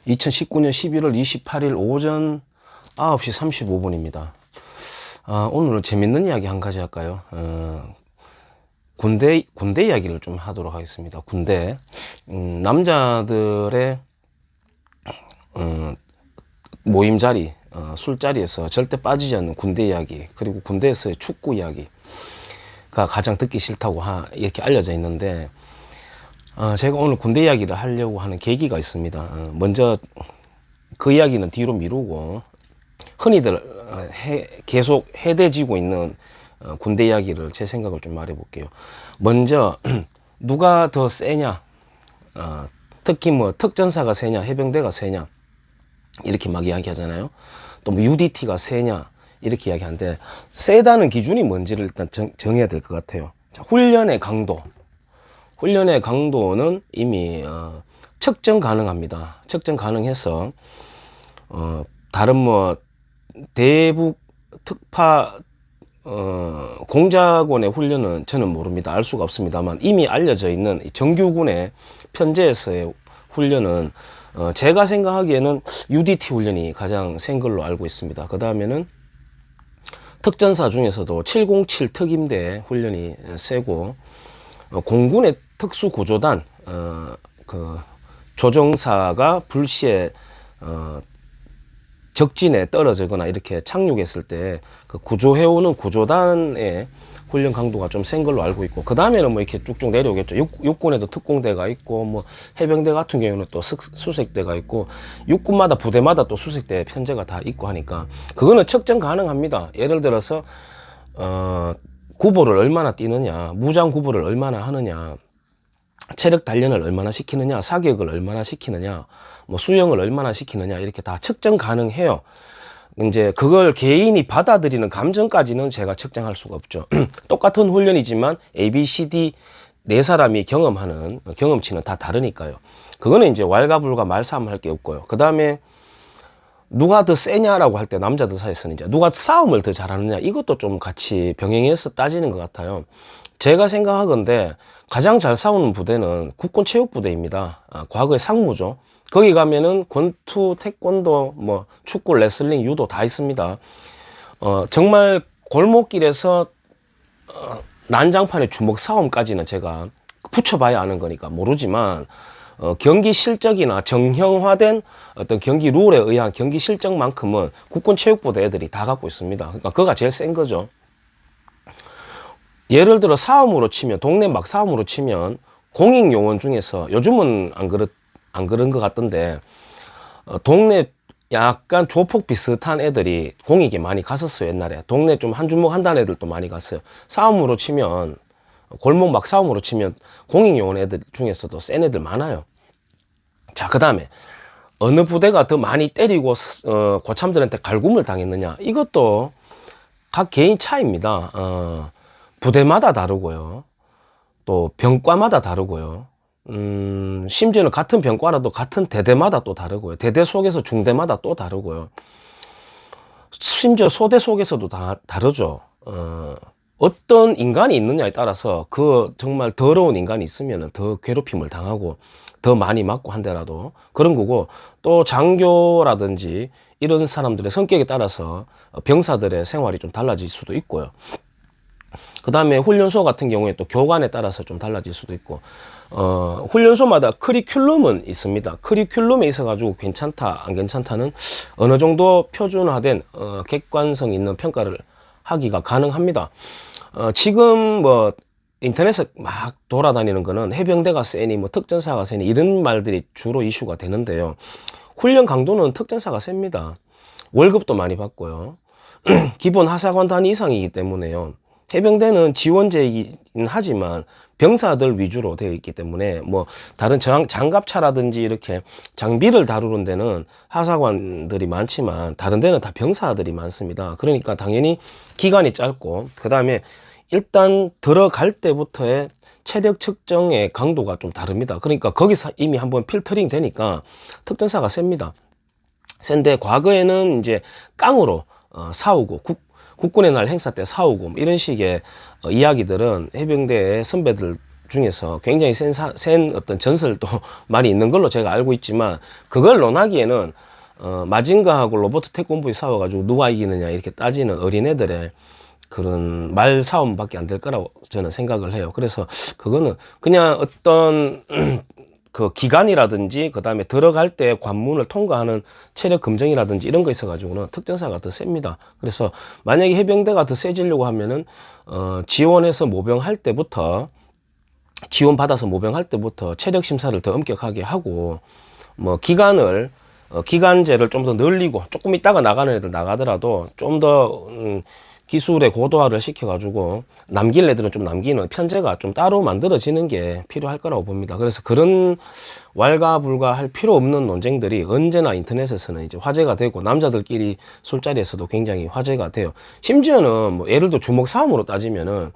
2019년 11월 28일 오전 9시 35분입니다. 오늘은 재밌는 이야기 한 가지 할까요? 군대 이야기를 좀 하도록 하겠습니다. 군대. 남자들의 모임 자리, 술자리에서 절대 빠지지 않는 군대 이야기, 그리고 군대에서의 축구 이야기가 가장 듣기 싫다고 이렇게 알려져 있는데, 제가 오늘 군대 이야기를 하려고 하는 계기가 있습니다. 먼저 그 이야기는 뒤로 미루고 흔히들 계속 해대지고 있는 군대 이야기를 제 생각을 좀 말해볼게요. 먼저 누가 더 세냐, 특히 뭐 특전사가 세냐, 해병대가 세냐 이렇게 막 이야기하잖아요. 또 뭐 UDT가 세냐 이렇게 이야기하는데, 세다는 기준이 뭔지를 일단 정해야 될 것 같아요. 자, 훈련의 강도는 이미 측정 가능합니다. 측정 가능해서 다른 뭐 대북 특파 공작원의 훈련은 저는 모릅니다. 알 수가 없습니다만, 이미 알려져 있는 정규군의 편제에서의 훈련은 제가 생각하기에는 UDT 훈련이 가장 센 걸로 알고 있습니다. 그 다음에는 특전사 중에서도 707 특임대 훈련이 세고, 공군의 특수구조단 그 조종사가 불시에 적진에 떨어지거나 이렇게 착륙했을 때 그 구조해오는 구조단의 훈련 강도가 좀 센 걸로 알고 있고, 그 다음에는 뭐 이렇게 쭉쭉 내려오겠죠. 육군에도 특공대가 있고, 뭐 해병대 같은 경우는 또 수색대가 있고, 육군마다 부대마다 또 수색대 편제가 다 있고 하니까 그거는 측정 가능합니다. 예를 들어서 구보를 얼마나 뛰느냐, 무장 구보를 얼마나 하느냐, 체력 단련을 얼마나 시키느냐, 사격을 얼마나 시키느냐, 뭐 수영을 얼마나 시키느냐, 이렇게 다 측정 가능해요. 이제 그걸 개인이 받아들이는 감정까지는 제가 측정할 수가 없죠. 똑같은 훈련이지만 A, B, C, D 네 사람이 경험하는 경험치는 다 다르니까요. 그거는 이제 왈가불가 말싸움할 게 없고요. 그 다음에 누가 더 세냐라고 할 때 남자들 사이에서는 이제 누가 싸움을 더 잘하느냐, 이것도 좀 같이 병행해서 따지는 것 같아요. 제가 생각하건대 가장 잘 싸우는 부대는 국군체육부대입니다. 과거의 상무죠. 거기 가면은 권투, 태권도, 뭐 축구, 레슬링, 유도 다 있습니다. 정말 골목길에서 난장판의 주먹 싸움까지는 제가 붙여봐야 아는 거니까 모르지만, 경기 실적이나 정형화된 어떤 경기 룰에 의한 경기 실적만큼은 국군체육부대 애들이 다 갖고 있습니다. 그러니까 그거가 제일 센 거죠. 예를 들어 싸움으로 치면, 동네 막 싸움으로 치면 공익요원 중에서, 요즘은 안 그런 것 같던데, 동네 약간 조폭 비슷한 애들이 공익에 많이 갔었어요. 옛날에 동네 좀 한 주먹 한다는 애들도 많이 갔어요. 싸움으로 치면, 골목 막 싸움으로 치면 공익요원 애들 중에서도 센 애들 많아요. 자, 그 다음에 어느 부대가 더 많이 때리고 고참들한테 갈굼을 당했느냐, 이것도 각 개인 차이입니다. 부대마다 다르고요, 또 병과마다 다르고요, 심지어는 같은 병과라도 같은 대대마다 또 다르고요, 대대 속에서 중대마다 또 다르고요, 심지어 소대 속에서도 다 다르죠. 어떤 인간이 있느냐에 따라서, 그 정말 더러운 인간이 있으면 더 괴롭힘을 당하고 더 많이 맞고 한데라도 그런 거고, 또 장교라든지 이런 사람들의 성격에 따라서 병사들의 생활이 좀 달라질 수도 있고요. 그 다음에 훈련소 같은 경우에 또 교관에 따라서 좀 달라질 수도 있고, 훈련소마다 커리큘럼은 있습니다. 커리큘럼에 있어가지고 괜찮다, 안 괜찮다는 어느 정도 표준화된 객관성 있는 평가를 하기가 가능합니다. 지금 뭐 인터넷에 막 돌아다니는 거는 해병대가 세니, 뭐 특전사가 세니, 이런 말들이 주로 이슈가 되는데요. 훈련 강도는 특전사가 셉니다. 월급도 많이 받고요. 기본 하사관 단위 이상이기 때문에요. 해병대는 지원제이긴 하지만 병사들 위주로 되어 있기 때문에, 뭐 다른 장갑차라든지 이렇게 장비를 다루는 데는 하사관들이 많지만 다른 데는 다 병사들이 많습니다. 그러니까 당연히 기간이 짧고, 그 다음에 일단 들어갈 때부터의 체력 측정의 강도가 좀 다릅니다. 그러니까 거기서 이미 한번 필터링 되니까 특전사가 셉니다. 센데, 과거에는 이제 깡으로 사오고, 국군의 날 행사 때 사오고, 이런 식의 이야기들은 해병대의 선배들 중에서 굉장히 센 어떤 전설도 많이 있는 걸로 제가 알고 있지만, 그걸 논하기에는 마징가하고 로버트 태권브이 싸워가지고 누가 이기느냐 이렇게 따지는 어린애들의 그런 말 싸움밖에 안 될 거라고 저는 생각을 해요. 그래서 그거는 그냥 어떤 그 기간이라든지 그 다음에 들어갈 때 관문을 통과하는 체력 검정이라든지 이런 거 있어가지고는 특전사가 더 셉니다. 그래서 만약에 해병대가 더 세지려고 하면은 지원해서 모병할 때부터, 지원 받아서 모병할 때부터 체력 심사를 더 엄격하게 하고, 뭐 기간제를 좀 더 늘리고, 조금 있다가 나가는 애들 나가더라도 좀 더 기술의 고도화를 시켜가지고 남길 애들은 좀 남기는 편제가 좀 따로 만들어지는 게 필요할 거라고 봅니다. 그래서 그런 왈가불가할 필요 없는 논쟁들이 언제나 인터넷에서는 이제 화제가 되고, 남자들끼리 술자리에서도 굉장히 화제가 돼요. 심지어는 뭐 예를 들어 주먹 싸움으로 따지면은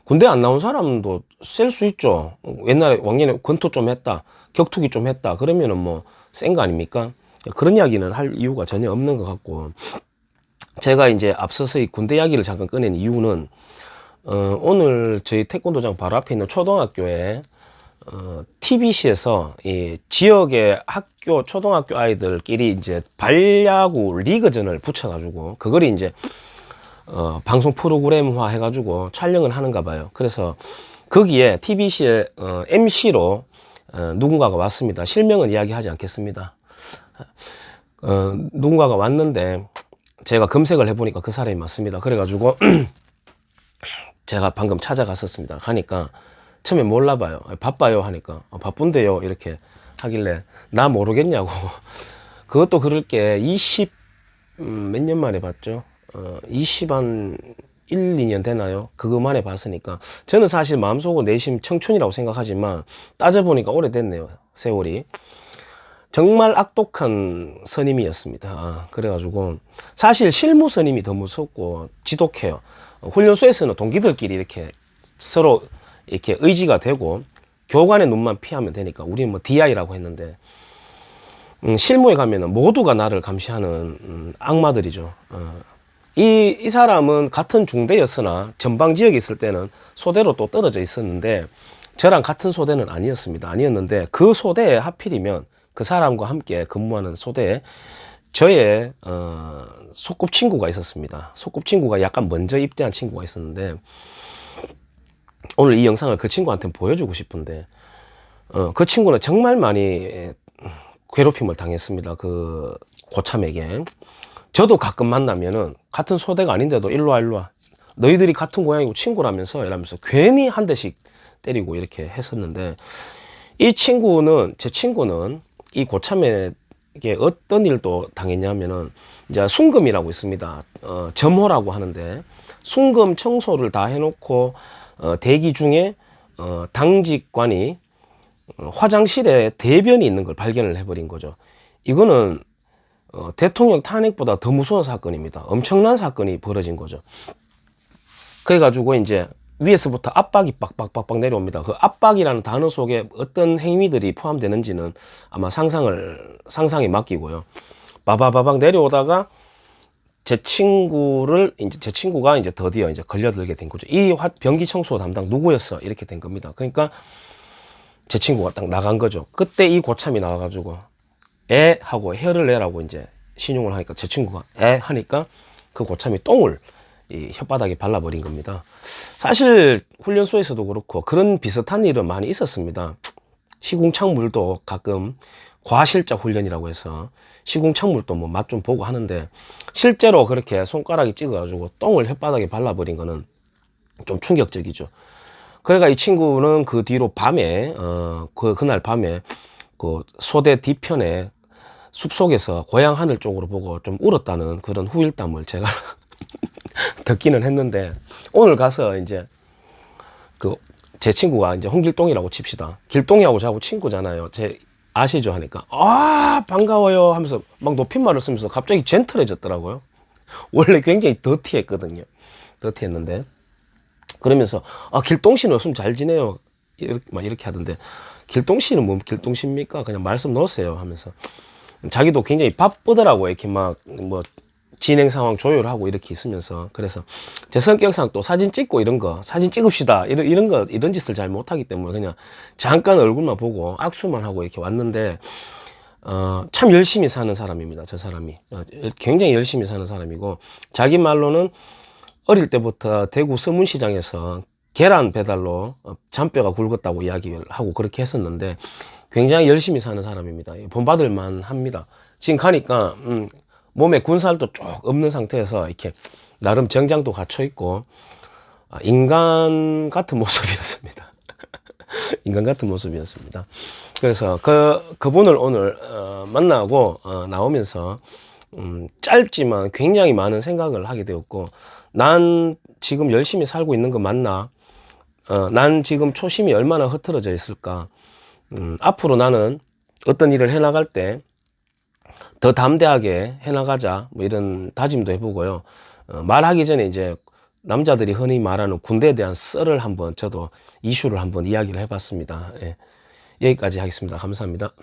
군대 안 나온 사람도 셀 수 있죠. 옛날에 왕년에 권투 좀 했다, 격투기 좀 했다, 그러면은 뭐 센 거 아닙니까? 그런 이야기는 할 이유가 전혀 없는 것 같고, 제가 이제 앞서서 이 군대 이야기를 잠깐 꺼낸 이유는, 오늘 저희 태권도장 바로 앞에 있는 초등학교에, TBC에서 이 지역의 학교, 초등학교 아이들끼리 이제 발야구 리그전을 붙여가지고, 그걸 이제, 방송 프로그램화 해가지고 촬영을 하는가 봐요. 그래서 거기에 TBC의, MC로, 누군가가 왔습니다. 실명은 이야기하지 않겠습니다. 누군가가 왔는데, 제가 검색을 해보니까 그 사람이 맞습니다. 그래가지고 제가 방금 찾아갔었습니다. 가니까 처음에 몰라봐요. 바빠요 하니까 바쁜데요 이렇게 하길래 나 모르겠냐고. 그것도 그럴 게 몇 년 만에 봤죠. 20한 1, 2년 되나요? 그거 만에 봤으니까 저는 사실 마음속으로 내심 청춘이라고 생각하지만 따져보니까 오래됐네요. 세월이. 정말 악독한 선임이었습니다. 그래가지고 사실 실무 선임이 더 무섭고 지독해요. 훈련소에서는 동기들끼리 이렇게 서로 이렇게 의지가 되고 교관의 눈만 피하면 되니까 우리는 뭐 DI라고 했는데, 실무에 가면은 모두가 나를 감시하는 악마들이죠. 이 사람은 같은 중대였으나 전방 지역에 있을 때는 소대로 또 떨어져 있었는데, 저랑 같은 소대는 아니었는데 그 소대에 하필이면 그 사람과 함께 근무하는 소대에 저의 소꿉친구가 있었습니다. 소꿉친구가 약간 먼저 입대한 친구가 있었는데, 오늘 이 영상을 그 친구한테 보여주고 싶은데, 그 친구는 정말 많이 괴롭힘을 당했습니다. 그 고참에게. 저도 가끔 만나면은 같은 소대가 아닌데도 일로와 너희들이 같은 고향이고 친구라면서 이러면서 괜히 한 대씩 때리고 이렇게 했었는데, 제 친구는 이 고참에게 어떤 일도 당했냐면은, 이제 순금이라고 있습니다. 점호라고 하는데, 순금 청소를 다 해놓고 대기 중에 당직관이 화장실에 대변이 있는 걸 발견을 해버린 거죠. 이거는 대통령 탄핵보다 더 무서운 사건입니다. 엄청난 사건이 벌어진 거죠. 그래가지고 이제 위에서부터 압박이 빡빡빡빡 내려옵니다. 그 압박이라는 단어 속에 어떤 행위들이 포함되는지는 아마 상상에 맡기고요. 바바바박 내려오다가 제 친구가 이제 드디어 이제 걸려들게 된 거죠. 이 변기 청소 담당 누구였어? 이렇게 된 겁니다. 그러니까 제 친구가 딱 나간 거죠. 그때 이 고참이 나와가지고 에 하고 혀를 내라고 이제 신용을 하니까, 제 친구가 에 하니까 그 고참이 똥을 이 혓바닥에 발라버린 겁니다. 사실 훈련소에서도 그렇고 그런 비슷한 일은 많이 있었습니다. 시궁창물도 가끔 과실적 훈련이라고 해서 시궁창물도 뭐 맛 좀 보고 하는데, 실제로 그렇게 손가락이 찍어가지고 똥을 혓바닥에 발라버린 거는 좀 충격적이죠. 그러니까 이 친구는 그 뒤로 밤에 그날 밤에 그 소대 뒤편에 숲속에서 고향 하늘 쪽으로 보고 좀 울었다는 그런 후일담을 제가 듣기는 했는데, 오늘 가서 이제 제 친구가 이제 홍길동이라고 칩시다. 길동이하고 저하고 친구잖아요. 아시죠? 하니까 반가워요 하면서 막 높임말을 쓰면서 갑자기 젠틀해졌더라고요. 원래 굉장히 더티했거든요. 더티했는데 그러면서 길동 씨는 요즘 잘 지내요 이렇게 하던데, 길동 씨는 뭐 길동 씨입니까? 그냥 말씀 놓으세요 하면서 자기도 굉장히 바쁘더라고요. 이렇게 막 뭐 진행 상황 조율하고 이렇게 있으면서, 그래서 제 성격상 또 사진 찍고 이런 거, 사진 찍읍시다 이런 짓을 잘 못하기 때문에 그냥 잠깐 얼굴만 보고 악수만 하고 이렇게 왔는데, 참 열심히 사는 사람입니다. 저 사람이 굉장히 열심히 사는 사람이고, 자기 말로는 어릴 때부터 대구 서문시장에서 계란 배달로 잔뼈가 굵었다고 이야기를 하고 그렇게 했었는데, 굉장히 열심히 사는 사람입니다. 본받을 만합니다. 지금 가니까 몸에 군살도 쭉 없는 상태에서 이렇게 나름 정장도 갖춰 있고, 인간 같은 모습이었습니다. 인간 같은 모습이었습니다. 그래서 그분을 오늘 만나고 나오면서 짧지만 굉장히 많은 생각을 하게 되었고, 난 지금 열심히 살고 있는 거 맞나? 난 지금 초심이 얼마나 흐트러져 있을까? 앞으로 나는 어떤 일을 해나갈 때 더 담대하게 해나가자, 뭐 이런 다짐도 해보고요. 말하기 전에 이제 남자들이 흔히 말하는 군대에 대한 썰을 한번, 저도 이슈를 한번 이야기를 해봤습니다. 예. 여기까지 하겠습니다. 감사합니다.